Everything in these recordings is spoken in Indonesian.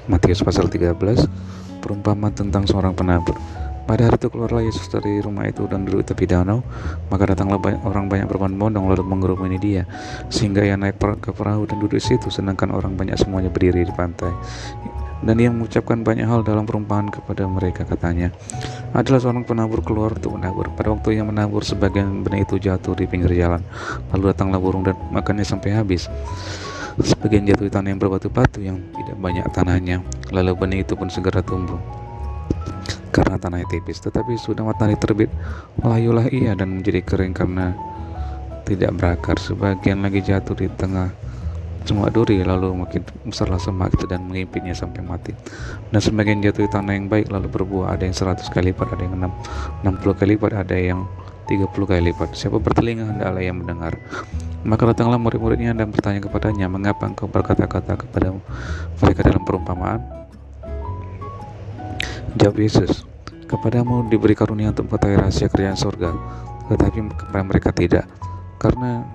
Matius pasal 13, perumpamaan tentang seorang penabur. Pada hari itu keluarlah Yesus dari rumah itu dan duduk tepi danau. Maka datanglah orang banyak berbondong-bondong lalu mengerumuni dia, sehingga ia naik ke perahu dan duduk di situ, sedangkan orang banyak semuanya berdiri di pantai. Dan ia mengucapkan banyak hal dalam perumpamaan kepada mereka. Katanya, adalah seorang penabur keluar untuk menabur. Pada waktu ia menabur, sebagian benih itu jatuh di pinggir jalan. Lalu datanglah burung dan makannya sampai habis. Sebagian jatuh di tanah yang berbatu-batu yang tidak banyak tanahnya. Lalu benih itu pun segera tumbuh karena tanahnya tipis. Tetapi sudah matahari terbit, layulah ia dan menjadi kering karena tidak berakar. Sebagian lagi jatuh di tengah semak duri, lalu makin besarlah semak itu dan mengimpitnya sampai mati. Dan sebagian jatuh di tanah yang baik, lalu berbuah, ada yang 100 kali lipat, ada yang 60 kali lipat, ada yang 30 kali lipat. Siapa bertelinga, hendaklah yang mendengar. Maka datanglah murid-muridnya dan bertanya kepadanya, mengapa engkau berkata-kata kepada mereka dalam perumpamaan? Jawab Yesus, kepadamu diberi karunia untuk mengetahui rahasia kerajaan surga, tetapi kepada mereka tidak. Karena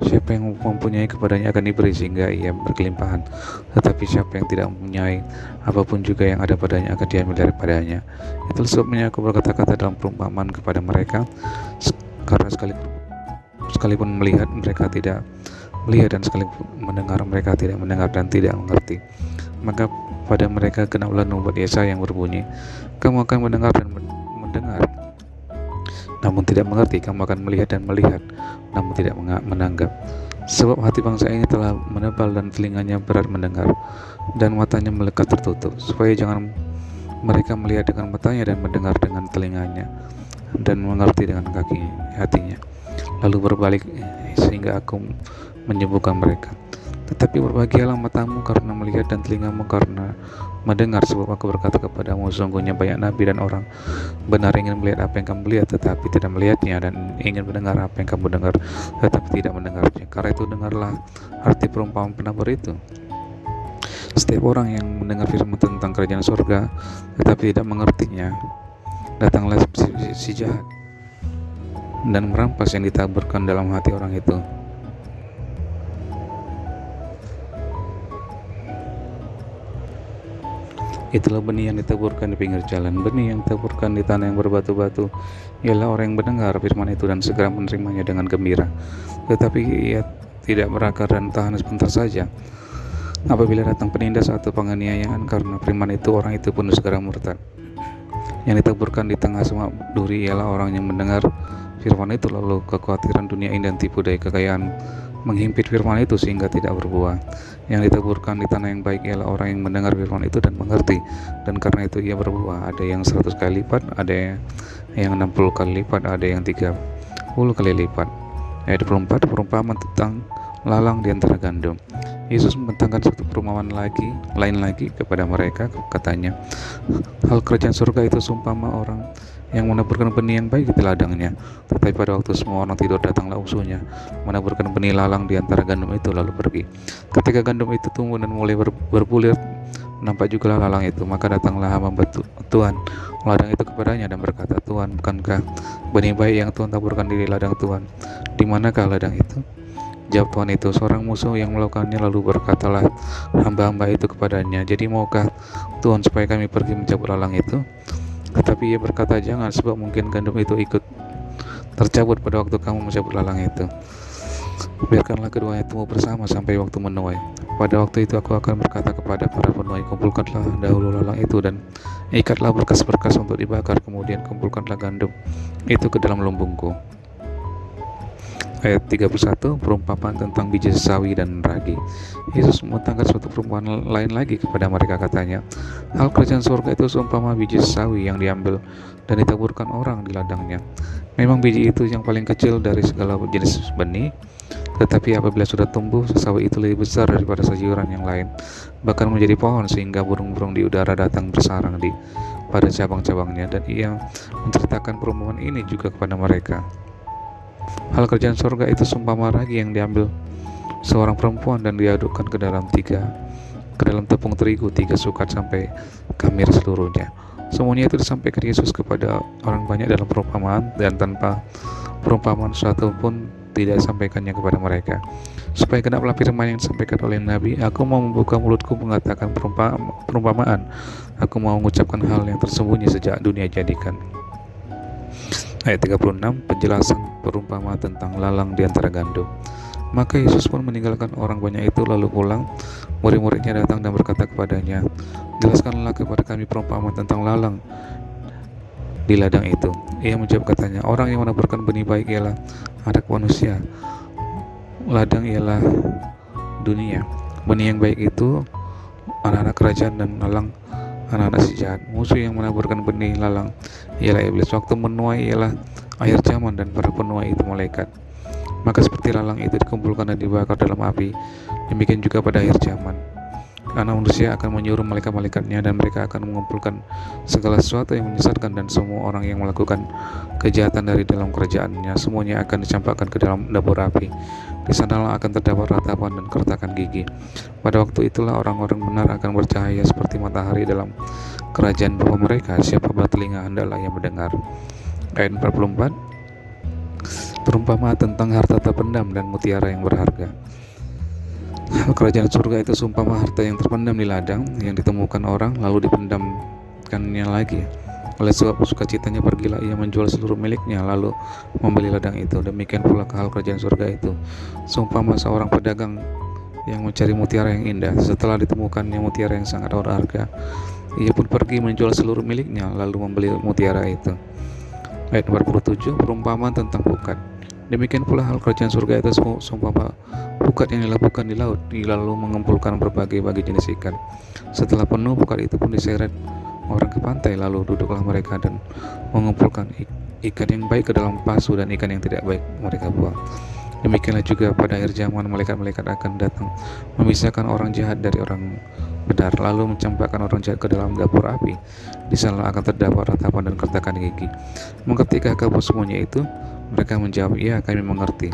siapa yang mempunyai kepadanya akan diberi sehingga ia berkelimpahan, tetapi siapa yang tidak mempunyai, apapun juga yang ada padanya akan diambil daripadanya. Itulah sebabnya aku berkata-kata dalam perumpamaan kepada mereka, karena sekalipun melihat mereka tidak melihat, dan sekalipun mendengar mereka tidak mendengar dan tidak mengerti. Maka pada mereka genaplah nubuat Yesaya yang berbunyi, kamu akan mendengar dan mendengar, namun tidak mengerti. Kamu akan melihat dan melihat, namun tidak menanggap. Sebab hati bangsa ini telah menebal dan telinganya berat mendengar, dan matanya melekat tertutup, supaya jangan mereka melihat dengan matanya dan mendengar dengan telinganya, dan mengerti dengan hatinya, lalu berbalik sehingga aku menyembuhkan mereka. Tetapi berbahagialah matamu karena melihat dan telingamu karena mendengar, sebab aku berkata kepadamu, sungguhnya banyak nabi dan orang benar ingin melihat apa yang kamu lihat tetapi tidak melihatnya, dan ingin mendengar apa yang kamu dengar tetapi tidak mendengarnya. Karena itu dengarlah arti perumpamaan penabur itu. Setiap orang yang mendengar firman tentang kerajaan surga tetapi tidak mengertinya, datanglah si jahat dan merampas yang ditaburkan dalam hati orang itu. Itulah benih yang ditaburkan di pinggir jalan. Benih yang ditaburkan di tanah yang berbatu-batu ialah orang yang mendengar firman itu dan segera menerimanya dengan gembira. Tetapi ia tidak berakar dan tahan sebentar saja. Apabila datang penindas atau penganiayaan karena firman itu, orang itu pun segera murtad. Yang ditaburkan di tengah semak duri ialah orang yang mendengar firman itu, lalu kekhawatiran dunia ini dan tipu daya kekayaan menghimpit firman itu sehingga tidak berbuah. Yang ditaburkan di tanah yang baik ialah orang yang mendengar firman itu dan mengerti, dan karena itu ia berbuah. Ada yang 100 kali lipat, ada yang 60 kali lipat, ada yang 30 kali lipat. Ayat 24, perumpamaan tentang lalang di antara gandum. Yesus membentangkan suatu perumpamaan lain lagi kepada mereka. Katanya, hal kerajaan surga itu seumpama orang yang menaburkan benih yang baik di ladangnya. Tetapi pada waktu semua orang tidur, datanglah musuhnya, menaburkan benih lalang di antara gandum itu, lalu pergi. Ketika gandum itu tumbuh dan mulai berbulir, nampak juga lalang itu. Maka datanglah hamba Tuhan ladang itu kepadanya dan berkata, Tuhan, bukankah benih baik yang Tuhan taburkan di ladang Tuhan? Di manakah ladang itu? Jawab Tuhan itu, seorang musuh yang melakukannya. Lalu berkatalah hamba-hamba itu kepadanya, jadi maukah Tuhan supaya kami pergi mencabut lalang itu? Tetapi ia berkata, jangan, sebab mungkin gandum itu ikut tercabut pada waktu kamu mencabut lalang itu. Biarkanlah keduanya tumbuh bersama sampai waktu menuai. Pada waktu itu aku akan berkata kepada para penuai, kumpulkanlah dahulu lalang itu dan ikatlah berkas-berkas untuk dibakar, kemudian kumpulkanlah gandum itu ke dalam lumbungku. Ayat 31, perumpamaan tentang biji sawi dan ragi. Yesus membentangkan suatu perumpamaan lain lagi kepada mereka. Katanya, hal kerajaan surga itu seumpama biji sawi yang diambil dan ditaburkan orang di ladangnya. Memang biji itu yang paling kecil dari segala jenis benih, tetapi apabila sudah tumbuh, sawi itu lebih besar daripada sayuran yang lain, bahkan menjadi pohon, sehingga burung-burung di udara datang bersarang pada cabang-cabangnya. Dan ia menceritakan perumpamaan ini juga kepada mereka. Hal kerajaan surga itu seumpama ragi yang diambil seorang perempuan dan diadukkan ke dalam tepung terigu 3 sukat sampai khamir seluruhnya. Semuanya itu disampaikan Yesus kepada orang banyak dalam perumpamaan, dan tanpa perumpamaan suatu pun tidak disampaikannya kepada mereka. supaya genaplah firman yang disampaikan oleh Nabi, aku mau membuka mulutku mengatakan perumpamaan, aku mau mengucapkan hal yang tersembunyi sejak dunia jadikan. Ayat 36, penjelasan perumpamaan tentang lalang di antara gandum. Maka Yesus pun meninggalkan orang banyak itu lalu pulang. Murid-muridnya datang dan berkata kepadanya, jelaskanlah kepada kami perumpamaan tentang lalang di ladang itu. Ia menjawab katanya, orang yang menaburkan benih baik ialah anak manusia, ladang ialah dunia. Benih yang baik itu anak-anak kerajaan dan lalang anak-anak si jahat. Musuh yang menaburkan benih lalang ialah iblis. Waktu menuai ialah akhir zaman dan para penuai itu malaikat. Maka seperti lalang itu dikumpulkan dan dibakar dalam api, demikian juga pada akhir zaman Anak manusia akan menyuruh malaikat-malaikatnya dan mereka akan mengumpulkan segala sesuatu yang menyesatkan dan semua orang yang melakukan kejahatan dari dalam kerajaannya. Semuanya akan dicampakkan ke dalam dapur api. Di sanalah akan terdapat ratapan dan keretakan gigi. Pada waktu itulah orang-orang benar akan bercahaya seperti matahari dalam kerajaan Bapa mereka. Siapa bertelinga hendaklah yang mendengar. Ayat 44, perumpamaan tentang harta terpendam dan mutiara yang berharga. Kerajaan surga itu seumpama harta yang terpendam di ladang yang ditemukan orang lalu dipendamkannya lagi. Oleh sebab sukacitanya pergilah ia menjual seluruh miliknya lalu membeli ladang itu. Demikian pula hal kerajaan surga itu seumpama seorang pedagang yang mencari mutiara yang indah. Setelah ditemukannya mutiara yang sangat berharga, ia pun pergi menjual seluruh miliknya lalu membeli mutiara itu. Ayat 47, perumpamaan tentang pukat. Demikian pula hal kerajaan surga itu seumpama pukat yang dilabuhkan di laut, lalu mengumpulkan berbagai jenis ikan. Setelah penuh, pukat itu pun diseret orang ke pantai, lalu duduklah mereka dan mengumpulkan ikan yang baik ke dalam pasu dan ikan yang tidak baik mereka buang. Demikianlah juga pada akhir zaman malaikat-malaikat akan datang memisahkan orang jahat dari orang benar, lalu mencampakkan orang jahat ke dalam dapur api. Di sana akan terdapat ratapan dan keretakan gigi. Ketika kabur semuanya itu, mereka menjawab, "Ya, kami mengerti."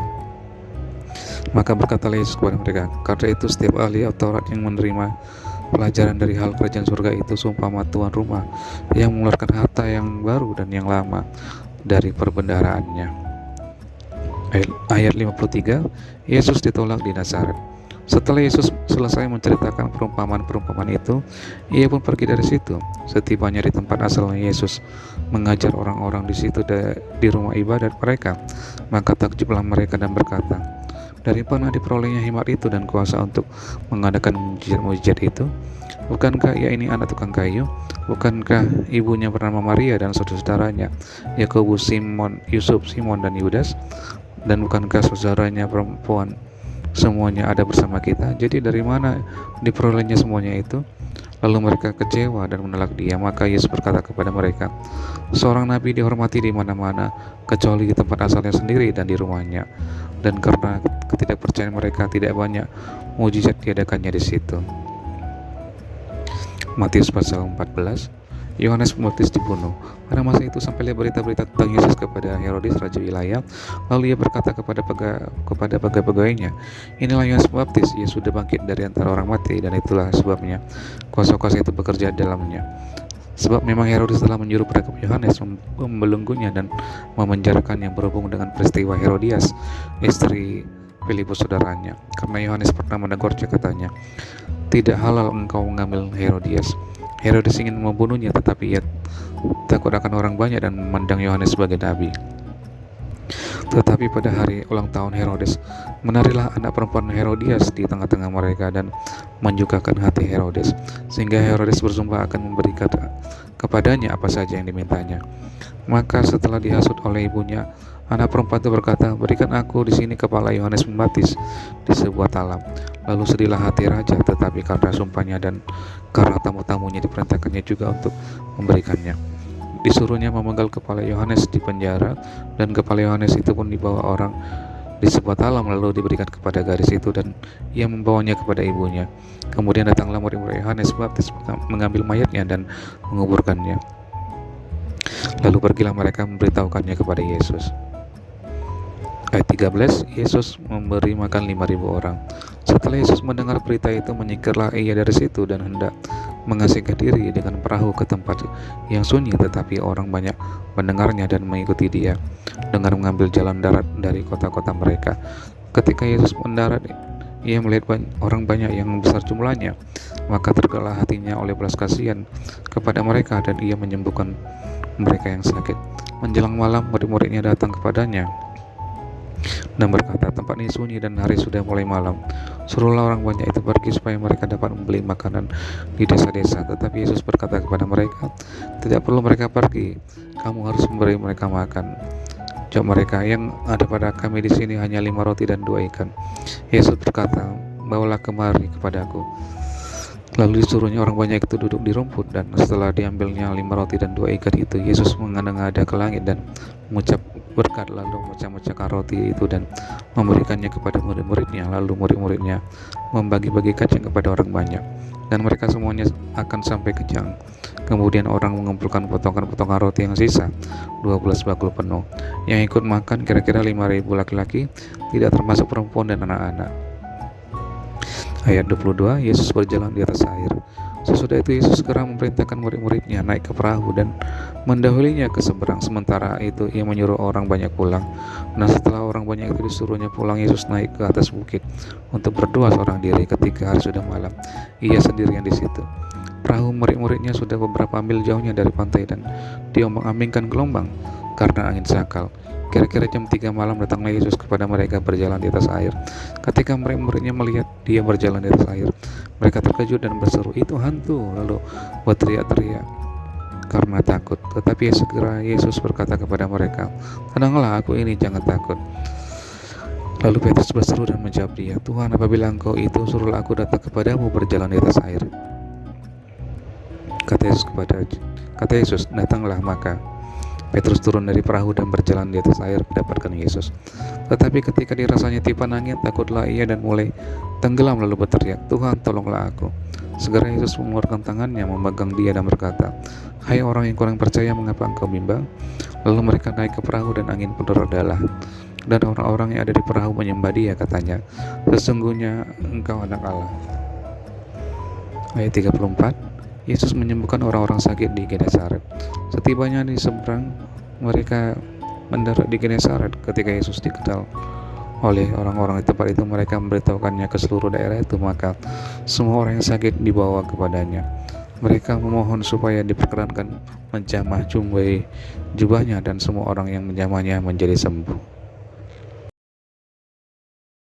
Maka berkatalah Yesus kepada mereka, karena itu setiap ahli Taurat yang menerima pelajaran dari hal kerajaan surga itu seumpama tuan rumah yang mengeluarkan harta yang baru dan yang lama dari perbendaharaannya. Ayat 53, Yesus ditolak di Nazaret. Setelah Yesus selesai menceritakan perumpamaan-perumpamaan itu, ia pun pergi dari situ. Setibanya di tempat asalnya Yesus mengajar orang-orang di situ di rumah ibadat mereka, maka takjublah mereka dan berkata, dari mana diperolehnya hikmat itu dan kuasa untuk mengadakan mujizat-mujizat itu? Bukankah ia ini anak tukang kayu? Bukankah ibunya bernama Maria dan saudara-saudaranya Yakobus, Simon, Yusuf, Simon dan Yudas? Dan bukankah saudaranya perempuan semuanya ada bersama kita? Jadi dari mana diperolehnya semuanya itu? Lalu mereka kecewa dan menolak dia. Maka Yesus berkata kepada mereka, seorang nabi dihormati di mana-mana kecuali di tempat asalnya sendiri dan di rumahnya. Dan karena ketidakpercayaan mereka tidak banyak mujizat diadakannya di situ. Matius pasal 14. Yohanes Pembaptis dibunuh. Pada masa itu sampailah berita-berita tentang Yesus kepada Herodes raja wilayah. Lalu ia berkata kepada pegawai-pegawainya, inilah Yohanes Pembaptis, ia sudah bangkit dari antara orang mati, dan itulah sebabnya kuasa-kuasa itu bekerja dalamnya. Sebab memang Herodes telah menyuruh pada Yohanes membelenggunya dan memenjarakannya berhubung dengan peristiwa Herodias, istri Filipus saudaranya. Karena Yohanes pernah menegurnya, katanya, tidak halal engkau mengambil Herodias. Herodes ingin membunuhnya, tetapi ia takut akan orang banyak dan memandang Yohanes sebagai nabi. Tetapi pada hari ulang tahun Herodes, menarilah anak perempuan Herodias di tengah-tengah mereka dan menyukakan hati Herodes, sehingga Herodes bersumpah akan memberikan kepadanya apa saja yang dimintanya. Maka setelah dihasut oleh ibunya, anak perempuan itu berkata, berikan aku di sini kepala Yohanes Pembaptis di sebuah talam. Lalu sedihlah hati raja, tetapi karena sumpahnya dan karena tamu-tamunya diperintahkannya juga untuk memberikannya. Disuruhnya memenggal kepala Yohanes di penjara, dan kepala Yohanes itu pun dibawa orang di sebuah talam lalu diberikan kepada gadis itu, dan ia membawanya kepada ibunya. Kemudian datanglah murid-murid Yohanes Pembaptis mengambil mayatnya dan menguburkannya. Lalu pergilah mereka memberitahukannya kepada Yesus. Ayat 13, Yesus memberi makan 5.000 orang. Setelah Yesus mendengar berita itu, menyingkirlah ia dari situ dan hendak mengasingkan diri dengan perahu ke tempat yang sunyi, tetapi orang banyak mendengarnya dan mengikuti dia dengan mengambil jalan darat dari kota-kota mereka. Ketika Yesus mendarat, ia melihat orang banyak yang besar jumlahnya, maka tergeraklah hatinya oleh belas kasihan kepada mereka, dan ia menyembuhkan mereka yang sakit. Menjelang malam, murid-muridnya datang kepadanya dan berkata, tempat ini sunyi dan hari sudah mulai malam. Suruhlah orang banyak itu pergi supaya mereka dapat membeli makanan di desa-desa. Tetapi Yesus berkata kepada mereka, tidak perlu mereka pergi, kamu harus memberi mereka makan. Jawab mereka, yang ada pada kami di sini hanya 5 roti dan 2 ikan. Yesus berkata, bawalah kemari kepadaku. Lalu disuruhnya orang banyak itu duduk di rumput, dan setelah diambilnya 5 roti dan 2 ikan itu, Yesus menengadah ke langit dan mengucap berkat, lalu memecah-mecahkan roti itu dan memberikannya kepada murid-muridnya. Lalu murid-muridnya membagi-bagikannya kepada orang banyak, dan mereka semuanya akan sampai kenyang. Kemudian orang mengumpulkan potongan-potongan roti yang sisa, 12 bakul penuh. Yang ikut makan kira-kira 5.000 laki-laki, tidak termasuk perempuan dan anak-anak. Ayat 22, Yesus berjalan di atas air. Sesudah itu Yesus segera memerintahkan murid-muridnya naik ke perahu dan mendahulinya ke seberang. Sementara itu ia menyuruh orang banyak pulang. Nah, setelah orang banyak itu disuruhnya pulang, Yesus naik ke atas bukit untuk berdoa seorang diri. Ketika hari sudah malam, ia sendirian di situ. Perahu murid-muridnya sudah beberapa mil jauhnya dari pantai dan diombang-ambingkan gelombang karena angin sakal. Kira-kira jam 3 malam datanglah Yesus kepada mereka berjalan di atas air. Ketika murid-muridnya melihat dia berjalan di atas air, mereka terkejut dan berseru, itu hantu, lalu berteriak-teriak karena takut. Tetapi segera Yesus berkata kepada mereka, tenanglah, aku ini, jangan takut. Lalu Petrus berseru dan menjawab dia, Tuhan, apabila engkau itu, suruhlah aku datang kepadamu berjalan di atas air. Kata Yesus, datanglah. Maka Petrus turun dari perahu dan berjalan di atas air mendapatkan Yesus. Tetapi ketika dirasanya tiupan angin, takutlah ia dan mulai tenggelam, lalu berteriak, Tuhan, tolonglah aku. Segera Yesus mengeluarkan tangannya, memegang dia dan berkata, hai orang yang kurang percaya, mengapa engkau bimbang? Lalu mereka naik ke perahu dan angin pun redalah. Dan orang-orang yang ada di perahu menyembah dia, katanya, sesungguhnya engkau anak Allah. Ayat 34, Yesus menyembuhkan orang-orang sakit di Genesaret. Setibanya di seberang, mereka mendarat di Genesaret. Ketika Yesus dikenal oleh orang-orang di tempat itu, mereka memberitahukannya ke seluruh daerah itu. Maka semua orang yang sakit dibawa kepadanya. Mereka memohon supaya diperkenankan menjamah jubahnya, dan semua orang yang menjamahnya menjadi sembuh.